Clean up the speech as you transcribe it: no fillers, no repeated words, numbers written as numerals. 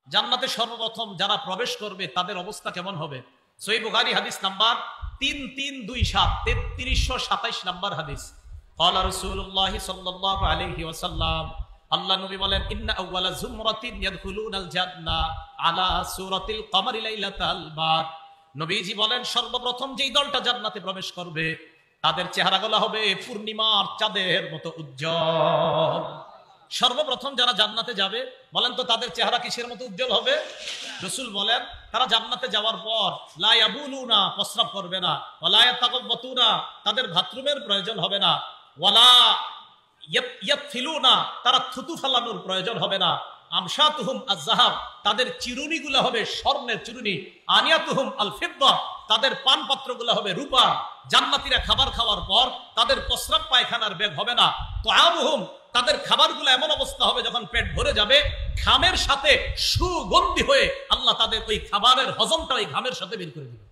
জান্নাতে সর্বপ্রথম যারা প্রবেশ করবে তাদের অবস্থা কেমন হবে? সহিহ বুখারী হাদিস নাম্বার 3327 3327 নাম্বার হাদিস। ক্বালা রাসূলুল্লাহ সাল্লাল্লাহু আলাইহি ওয়াসাল্লাম, আল্লাহ নবী বলেন, ইন্না আউওয়ালা যুমরাতিন ইয়াদখুলুনাল জান্নাহ আলা সূরাতিল কমারি লাইলাতাল বাদ। নবীজি বলেন, সর্বপ্রথম যেই দলটা জান্নাতে প্রবেশ করবে তাদের চেহারাগুলো হবে পূর্ণিমার চাঁদের মতো উজ্জ্বল। সর্বপ্রথম যারা জান্নাতে যাবে বলেন তো তাদের চেহারা কিসের মতো উজ্জ্বল হবে? রাসূল বলেন, তারা জান্নাতে যাওয়ার পর লা ইয়াবুলুনা, প্রস্রাব করবে না, ওয়ালা ইয়াতাকাব্বাতুনা, তাদের বাথরুমের প্রয়োজন হবে না, ওয়ালা ইয়াতফিলুনা, তারা থুতু ফেলানোর প্রয়োজন হবে না, আমশাতুহুম আয-যাহাব, তাদের চিরুনিগুলো হবে স্বর্ণের চিরুনি, আনিয়াতুহুম আল-ফিদ্দা, তাদের পান পাত্রগুলো হবে রূপা। জান্নাতীরা খাবার খাওয়ার পর তাদের প্রস্রাব পায়খানার বেগ হবে না। তুআমুহুম, তাদের খাবারগুলো এমন অবস্থা হবে যখন পেট ভরে যাবে ঘামের সাথে সুগন্ধি হয়ে আল্লাহ তাদের ওই খাবারের হজমটা ওই ঘামের সাথে বের করে দিবে।